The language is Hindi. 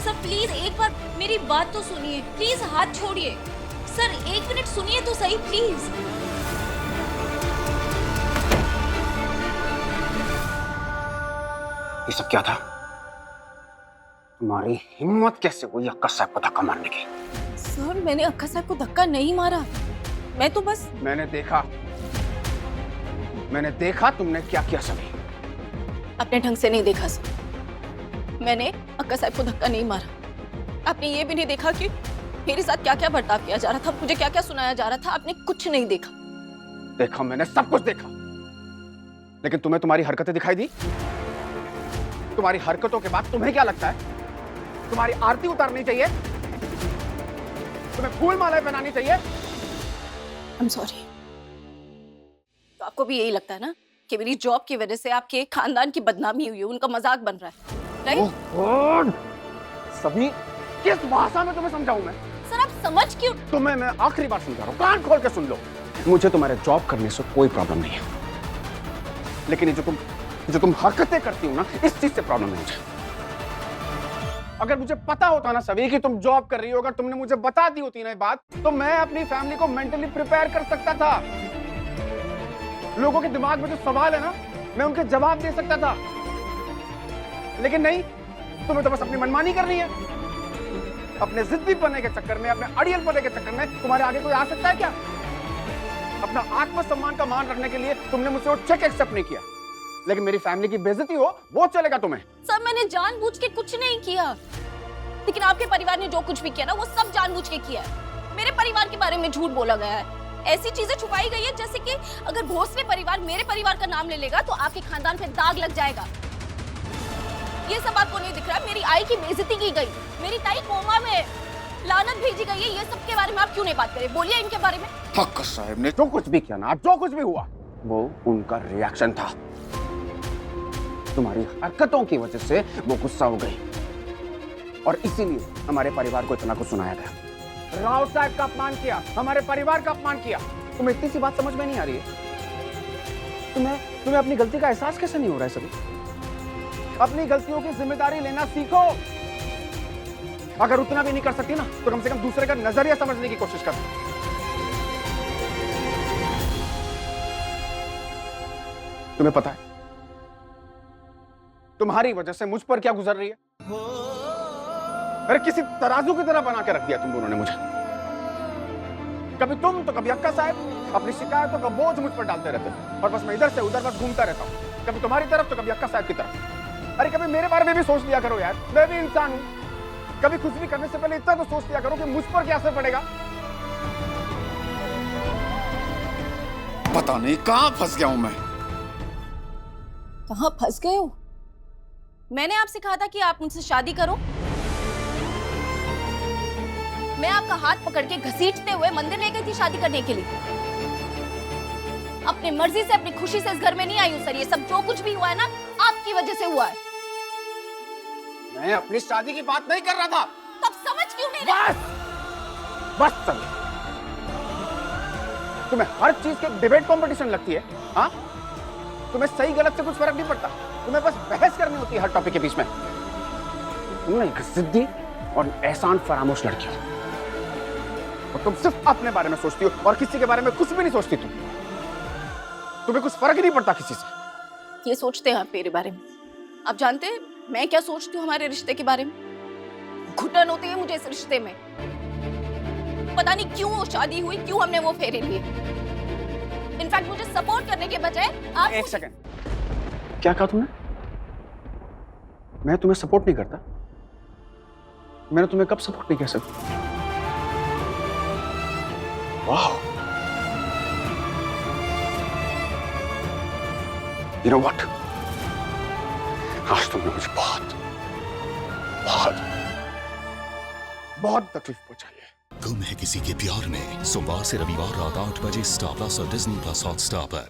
सर प्लीज एक बार मेरी बात तो सुनिए, प्लीज हाथ छोड़िए। सर 1 मिनट सुनिए तो सही प्लीज। ये सब क्या था? तुम्हारी हिम्मत कैसे हुई अक्का साहब को धक्का मारने की? सर मैंने अक्का साहब को धक्का नहीं मारा, मैं तो बस। मैंने देखा तुमने क्या किया सभी। अपने ढंग से नहीं देखा सर, मैंने अक्का साहब को धक्का नहीं मारा। आपने ये भी नहीं देखा कि मेरे साथ क्या क्या बर्ताव किया जा रहा था, मुझे क्या क्या सुनाया जा रहा था, आपने कुछ नहीं देखा। देखा, मैंने सब कुछ देखा, लेकिन तुम्हें तुम्हारी हरकतें दिखाई दी? तुम्हारी हरकतों के बाद तुम्हें क्या लगता है? तुम्हारी आरती उतारनी चाहिए? तुम्हें फूल मालाएं पहनानी चाहिए? I'm sorry। तो आपको भी यही लगता है ना कि मेरी जॉब की वजह से आपके खानदान की बदनामी हुई है, उनका मजाक बन रहा है, राइट? सभी किस भाषा में तुम्हें समझाऊं मैं? सर आप समझ क्यों? तुम्हें मैं आखिरी बार समझा रहा हूं, कान खोल के सुन लो। मुझे तुम्हारे जॉब करने से कोई प्रॉब्लम नहीं है, लेकिन ये जो तुम हरकतें करती हो ना, इस चीज से प्रॉब्लम है मुझे। अगर मुझे पता होता ना सभी कि तुम जॉब कर रही हो, अगर तुमने मुझे बता दी होती ना ये बात, तो मैं अपनी फैमिली को मेंटली प्रिपेयर कर सकता था। लोगों के दिमाग में जो सवाल है ना, मैं उनके जवाब दे सकता था। लेकिन नहीं, तुम्हें तो बस अपनी मनमानी करनी है। अपने जिद्दी बनने के चक्कर में, अपने अड़ियल बनने के चक्कर में तुम्हारे आगे कोई आ सकता है क्या? अपना आत्मसम्मान का मान रखने के लिए तुमने मुझसे वो चेक एक्सेप्ट नहीं किया, लेकिन मेरी फैमिली की बेइज्जती हो वो चलेगा तुम्हें? सर मैंने जानबूझ के कुछ नहीं किया, लेकिन आपके परिवार ने जो कुछ भी किया ना वो सब जानबूझ के किया है। मेरे परिवार के बारे में झूठ बोला गया है, ऐसी चीजें छुपाई गई है जैसे कि अगर भोसले परिवार मेरे परिवार का नाम ले लेगा तो आपके खानदान पे दाग लग जाएगा। ये सब आपको नहीं दिख रहा है? मेरी आई की बेइज्जती की गई, मेरी ताई कोमा में, लानत भेजी गई है, ये सब के बारे में आप क्यों नहीं बात करें? बोलिए इनके बारे में। अक्का साहब ने जो कुछ भी किया ना, जो कुछ भी हुआ, वो उनका रिएक्शन था। तुम्हारी हरकतों की वजह से वो गुस्सा हो गई और इसीलिए हमारे परिवार को इतना कुछ सुनाया गया। राव साहब का अपमान किया, हमारे परिवार का अपमान किया। तुम्हें इतनी सी बात समझ में नहीं आ रही है? तुम्हें अपनी गलती का एहसास कैसे नहीं हो रहा है सभी? अपनी गलतियों की जिम्मेदारी लेना सीखो। अगर उतना भी नहीं कर सकती ना, तो कम से कम दूसरे का नजरिया समझने की कोशिश कर। तुम्हें पता है तुम्हारी वजह से मुझ पर क्या गुजर रही है? अरे किसी तराजू की तरह बना के रख दिया तुम दोनों ने मुझे। कभी तुम तो कभी अक्का साहब अपनी शिकायतों का बोझ मुझ पर डालते रहते हो और बस मैं इधर से उधर बस घूमता रहता हूं, कभी तुम्हारी तरफ तो कभी अक्का साहब की तरफ। अरे कभी मेरे बारे में भी सोच लिया करो यार, मैं भी इंसान हूं। कभी कुछ भी करने से पहले इतना तो सोच लिया करो कि मुझ पर क्या असर पड़ेगा। पता नहीं कहां फंस गया हूं मैं। कहां फंस गए हो? मैंने आपसे कहा था कि आप मुझसे शादी करो। मैं आपका हाथ पकड़ के घसीटते हुए मंदिर ले गई थी शादी करने के लिए। अपनी मर्जी से, अपनी खुशी से इस घर में नहीं आई हूं सर। ये सब जो कुछ भी हुआ है ना, आपकी वजह से हुआ है। मैं अपनी शादी की बात नहीं कर रहा था। तब समझ क्यों नहीं रहे? बस चलो। तुम्हें हर चीज की डिबेट कंपटीशन लगती है? हाँ, तुम्हें सही गलत से कुछ फर्क नहीं पड़ता, तुम्हें बस बहस करनी होती है हर टॉपिक के बीच में। तुम एक जिद्दी और एहसान फरामोश लड़की हो और तुम सिर्फ अपने बारे में सोचती हो और किसी के बारे में कुछ भी नहीं सोचती। तुम्हें कुछ फर्क ही नहीं पड़ता किसी से। ये सोचते हैं आप मेरे बारे में? आप जानते हैं मैं क्या सोचती हूँ हमारे रिश्ते के बारे में? घुटन होती है मुझे इस रिश्ते में। पता नहीं क्यों वो शादी हुई, क्यों हमने वो फेरे लिए। इनफैक्ट मुझे सपोर्ट करने के बजाय आप। एक सेकंड, क्या कहा तुमने? मैं तुम्हें सपोर्ट नहीं करता? मैंने तुम्हें कब सपोर्ट नहीं किया सर? वाह, यू नो व्हाट, आज तुमने मुझे बहुत बहुत बहुत तकलीफ पहुंचाई है। गुम है किसी के प्यार में, सोमवार से रविवार रात 8 बजे स्टार प्लस और डिज्नी प्लस हॉटस्टार पर।